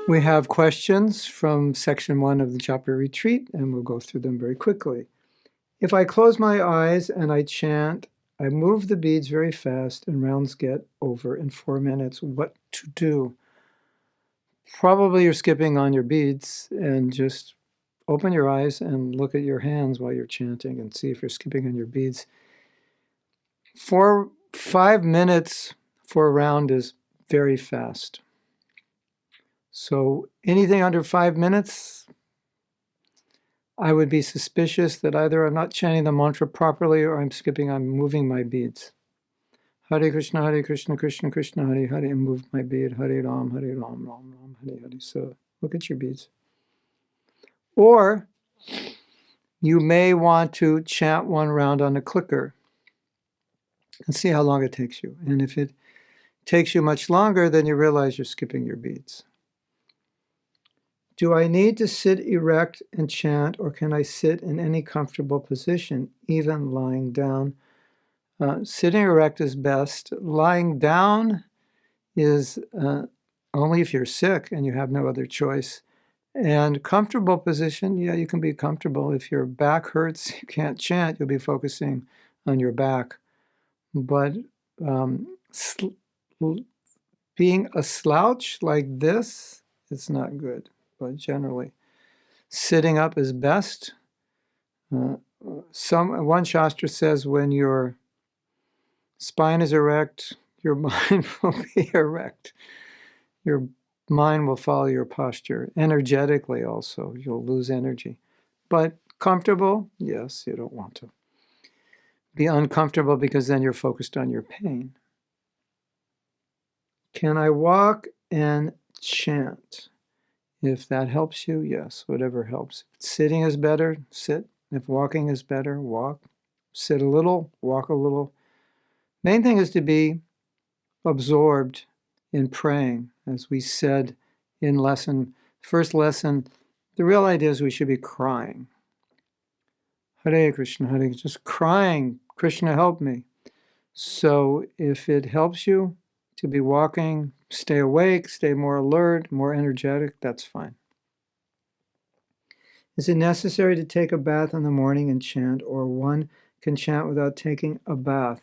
We have questions from section 1 of the Japa retreat, and we'll go through them very quickly. If I close my eyes and I chant, I move the beads very fast and rounds get over in 4 minutes. What to do? Probably you're skipping on your beads, and just open your eyes and look at your hands while you're chanting and see if you're skipping on your beads. 5 minutes for a round is very fast. So anything under 5 minutes, I would be suspicious that either I'm not chanting the mantra properly or I'm moving my beads. Hare Krishna, Krishna Krishna, Hare Hare, and move my bead. Hare Ram, Ram Ram, Hare Hare. So look at your beads. Or you may want to chant one round on a clicker and see how long it takes you. And if it takes you much longer, then you realize you're skipping your beads. Do I need to sit erect and chant, or can I sit in any comfortable position, even lying down? Sitting erect is best. Lying down is only if you're sick and you have no other choice. And comfortable position, yeah, you can be comfortable. If your back hurts, you can't chant, you'll be focusing on your back. But being a slouch like this, it's not good. But generally, sitting up is best. One Shastra says when your spine is erect, your mind will be erect. Your mind will follow your posture. Energetically also, you'll lose energy. But comfortable, yes, you don't want to be uncomfortable because then you're focused on your pain. Can I walk and chant? If that helps you, yes, whatever helps. If sitting is better, sit. If walking is better, walk. Sit a little, walk a little. Main thing is to be absorbed in praying. As we said in first lesson, the real idea is we should be crying. Hare Krishna, Hare Krishna, just crying, Krishna help me. So if it helps you to be walking, stay awake, stay more alert, more energetic, that's fine. Is it necessary to take a bath in the morning and chant, or one can chant without taking a bath?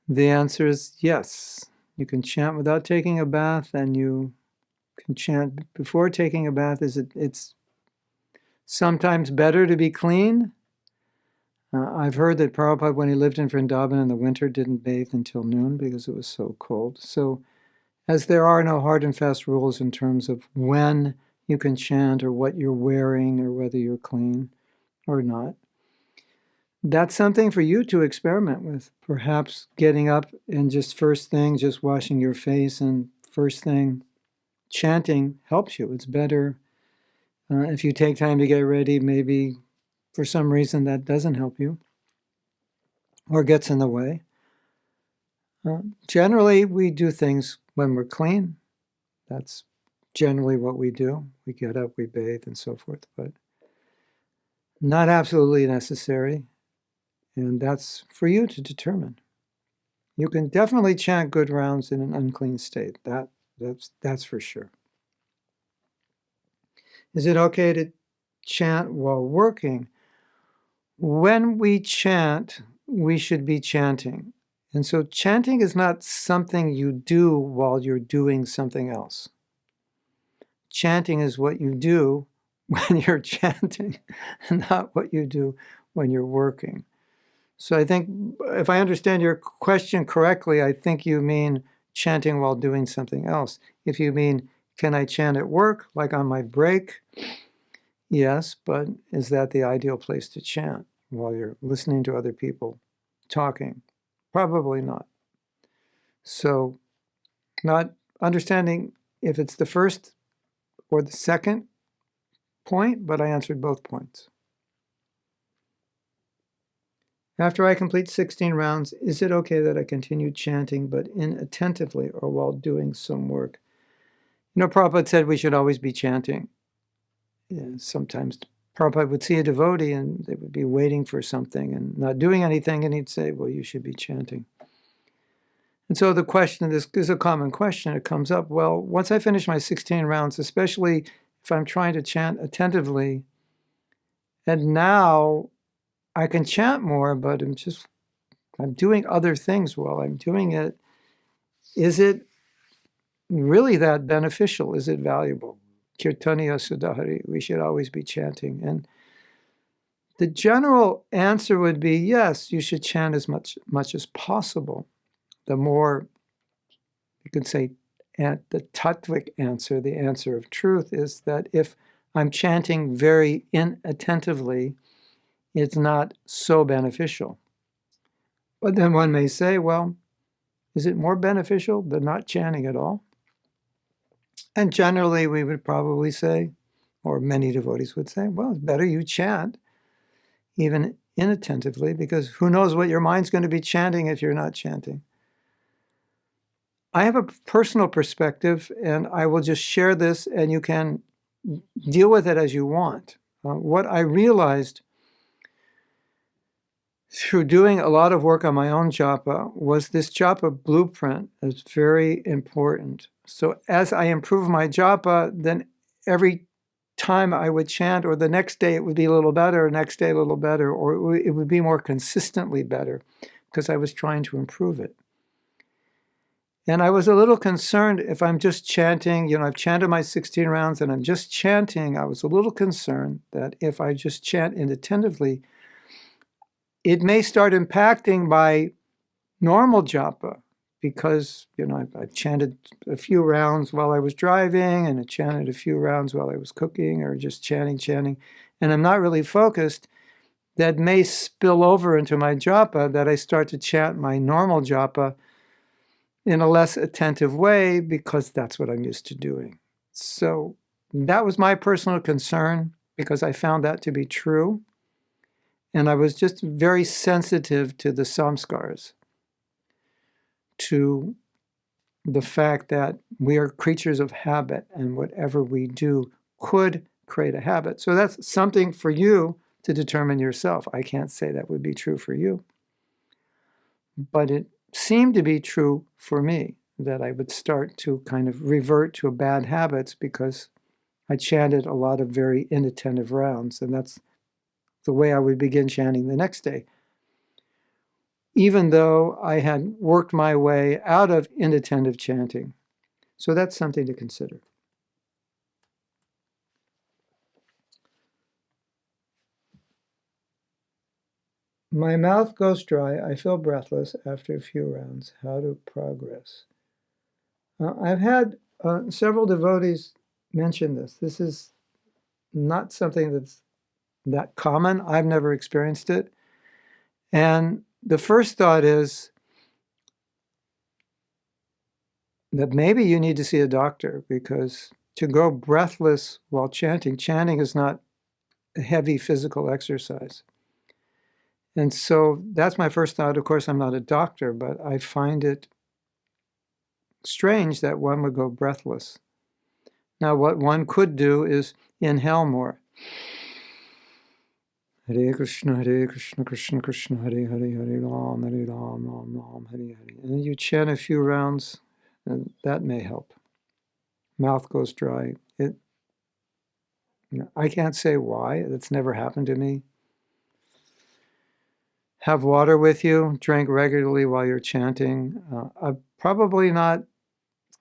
The answer is yes. You can chant without taking a bath, and you can chant before taking a bath. It's sometimes better to be clean. I've heard that Prabhupada, when he lived in Vrindavan in the winter, didn't bathe until noon because it was so cold. So, as there are no hard and fast rules in terms of when you can chant or what you're wearing or whether you're clean or not, that's something for you to experiment with. Perhaps getting up and just washing your face and first thing chanting helps you. It's better if you take time to get ready, maybe for some reason that doesn't help you or gets in the way. Generally, we do things when we're clean. That's generally what we do. We get up, we bathe, and so forth, but not absolutely necessary. And that's for you to determine. You can definitely chant good rounds in an unclean state. That's for sure. Is it okay to chant while working? When we chant, we should be chanting. And so chanting is not something you do while you're doing something else. Chanting is what you do when you're chanting, not what you do when you're working. So I think, if I understand your question correctly, I think you mean chanting while doing something else. If you mean, can I chant at work, like on my break? Yes, but is that the ideal place to chant while you're listening to other people talking? Probably not. So not understanding if it's the first or the second point, but I answered both points. After I complete 16 rounds, is it okay that I continue chanting but inattentively or while doing some work? Prabhupada said we should always be chanting. Sometimes Prabhupada would see a devotee and they would be waiting for something and not doing anything, and he'd say, well, you should be chanting. And so the question, this is a common question, it comes up, well, once I finish my 16 rounds, especially if I'm trying to chant attentively, and now I can chant more, but I'm doing other things while I'm doing it. Is it really that beneficial? Is it valuable? Kirtaniya Sudahari, we should always be chanting. And the general answer would be yes, you should chant as much as possible. The more, you can say, and the tattvic answer, the answer of truth, is that if I'm chanting very inattentively, it's not so beneficial. But then one may say, well, is it more beneficial than not chanting at all? And generally, we would probably say, or many devotees would say, well, it's better you chant, even inattentively, because who knows what your mind's going to be chanting if you're not chanting. I have a personal perspective, and I will just share this, and you can deal with it as you want. What I realized through doing a lot of work on my own japa was this japa blueprint is very important. So as I improve my japa, then every time I would chant, or the next day it would be a little better, next day a little better, or it would be more consistently better because I was trying to improve it. And I was a little concerned if I'm just chanting, I've chanted my 16 rounds and I'm just chanting, I was a little concerned that if I just chant inattentively, it may start impacting my normal japa because, I've chanted a few rounds while I was driving and I chanted a few rounds while I was cooking or just chanting, and I'm not really focused. That may spill over into my japa, that I start to chant my normal japa in a less attentive way because that's what I'm used to doing. So that was my personal concern because I found that to be true. And I was just very sensitive to the samskars, to the fact that we are creatures of habit and whatever we do could create a habit. So that's something for you to determine yourself. I can't say that would be true for you. But it seemed to be true for me that I would start to kind of revert to bad habits because I chanted a lot of very inattentive rounds, and that's the way I would begin chanting the next day, even though I had worked my way out of inattentive chanting. So that's something to consider. My mouth goes dry. I feel breathless after a few rounds. How to progress? I've had several devotees mention this. This is not something that's that common. I've never experienced it. And the first thought is that maybe you need to see a doctor, because to go breathless while chanting is not a heavy physical exercise. And so that's my first thought. Of course, I'm not a doctor, but I find it strange that one would go breathless. Now, what one could do is inhale more. Hare Krishna, Krishna Krishna, Hare Hare, Hare Ram, Ram Ram, Hare Hare. And you chant a few rounds, and that may help. Mouth goes dry. I can't say why. That's never happened to me. Have water with you. Drink regularly while you're chanting. I'm probably not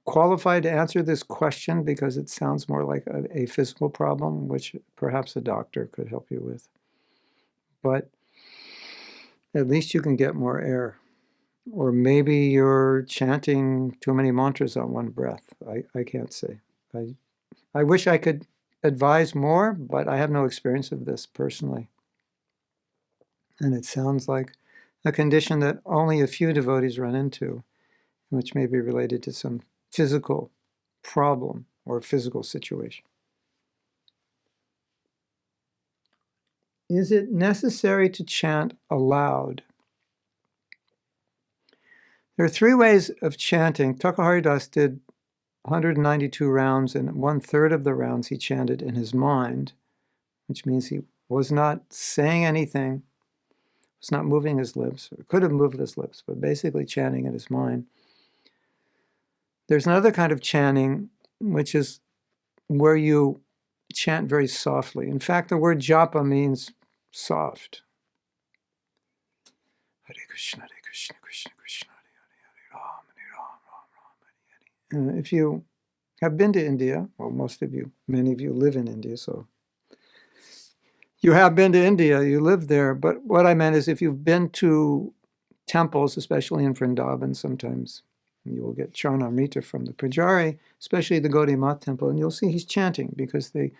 qualified to answer this question because it sounds more like a physical problem, which perhaps a doctor could help you with. But at least you can get more air. Or maybe you're chanting too many mantras on one breath. I can't say. I wish I could advise more, but I have no experience of this personally. And it sounds like a condition that only a few devotees run into, which may be related to some physical problem or physical situation. Is it necessary to chant aloud? There are three ways of chanting. Takahari Das did 192 rounds, and 1/3 of the rounds he chanted in his mind, which means he was not saying anything, was not moving his lips, or could have moved his lips, but basically chanting in his mind. There's another kind of chanting, which is where you chant very softly. In fact, the word japa means soft. Hare Krishna, Hare Krishna, Krishna Krishna, Hare Ram, Hare Ram, Ram Ram, Hare Hare. If you have been to India, well, most of you, many of you live in India, so you have been to India, you live there. But what I meant is if you've been to temples, especially in Vrindavan, sometimes you will get Charnamrita from the Pujari, especially the Gaudiya Math temple, and you'll see he's chanting because they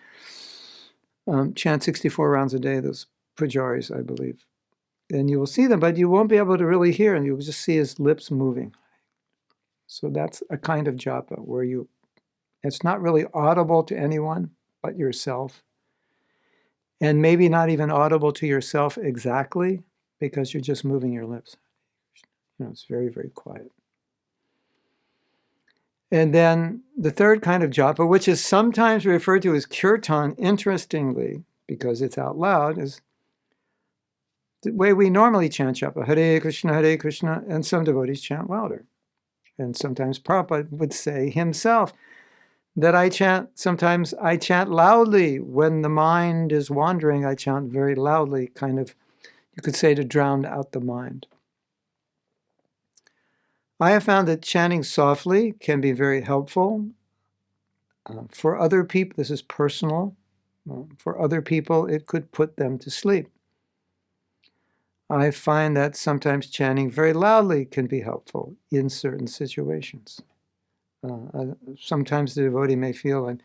chant 64 rounds a day, those Pujaris, I believe. And you will see them, but you won't be able to really hear, and you'll just see his lips moving. So that's a kind of japa where it's not really audible to anyone but yourself, and maybe not even audible to yourself exactly because you're just moving your lips. It's very, very quiet. And then the third kind of japa, which is sometimes referred to as kirtan, interestingly, because it's out loud, is the way we normally chant japa, Hare Krishna, and some devotees chant louder. And sometimes Prabhupada would say himself that sometimes I chant loudly. When the mind is wandering, I chant very loudly, kind of, you could say, to drown out the mind. I have found that chanting softly can be very helpful. For other people, this is personal. For other people, it could put them to sleep. I find that sometimes chanting very loudly can be helpful in certain situations. Sometimes the devotee may feel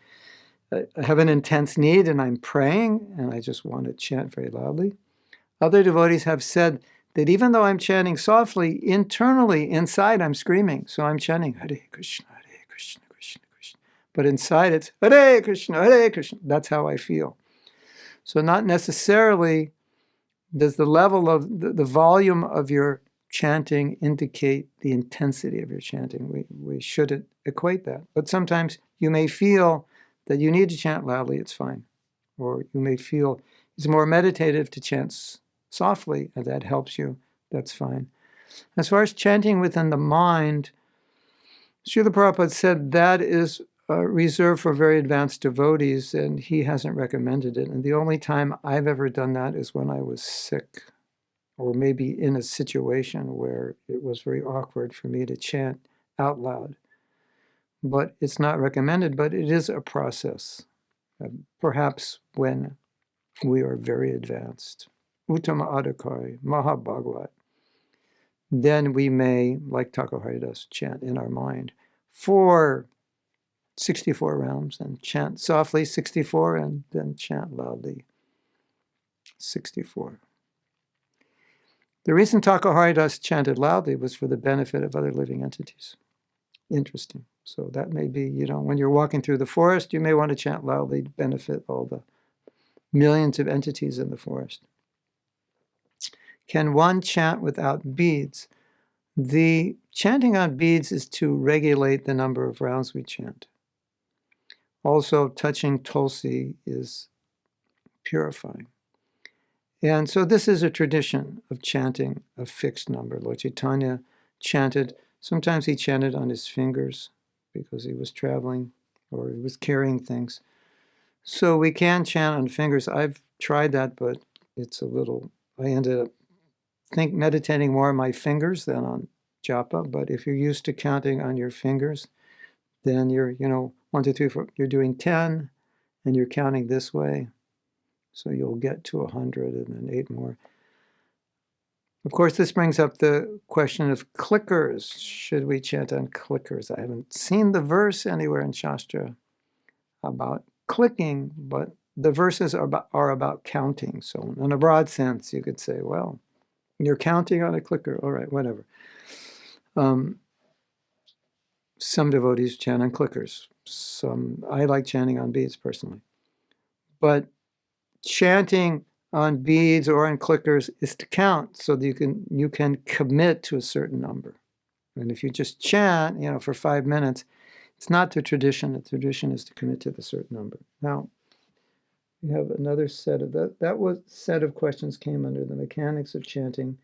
I have an intense need and I'm praying and I just want to chant very loudly. Other devotees have said that even though I'm chanting softly, internally, inside, I'm screaming. So I'm chanting Hare Krishna, Krishna Krishna. But inside it's Hare Krishna, Hare Krishna. That's how I feel. So not necessarily does the level of the volume of your chanting indicate the intensity of your chanting. We shouldn't equate that. But sometimes you may feel that you need to chant loudly, it's fine. Or you may feel it's more meditative to chant softly, and that helps you, that's fine. As far as chanting within the mind, Srila Prabhupada said that is reserved for very advanced devotees, and he hasn't recommended it. And the only time I've ever done that is when I was sick, or maybe in a situation where it was very awkward for me to chant out loud. But it's not recommended, but it is a process, perhaps when we are very advanced. Uttama Adhikari, Mahabhagavat. Then we may, like Thakur Haridas, chant in our mind for 64 rounds and chant softly 64 and then chant loudly 64. The reason Thakur Haridas chanted loudly was for the benefit of other living entities. Interesting. So that may be, when you're walking through the forest, you may want to chant loudly to benefit all the millions of entities in the forest. Can one chant without beads? The chanting on beads is to regulate the number of rounds we chant. Also, touching tulsi is purifying. And so this is a tradition of chanting a fixed number. Lord Chaitanya chanted, sometimes he chanted on his fingers because he was traveling or he was carrying things. So we can chant on fingers. I've tried that, but it's I ended up meditating more on my fingers than on japa. But if you're used to counting on your fingers, then you're, 1, 2, 3, 4, you're doing 10 and you're counting this way. So you'll get to 100 and then 8 more. Of course, this brings up the question of clickers. Should we chant on clickers? I haven't seen the verse anywhere in Shastra about clicking, but the verses are about counting. So in a broad sense, you could say, well, you're counting on a clicker. All right, whatever. Some devotees chant on clickers. I like chanting on beads personally. But chanting on beads or on clickers is to count so that you can commit to a certain number. And if you just chant, for 5 minutes, it's not the tradition. The tradition is to commit to the certain number. Now, we have another set of that. Set of questions came under the mechanics of chanting.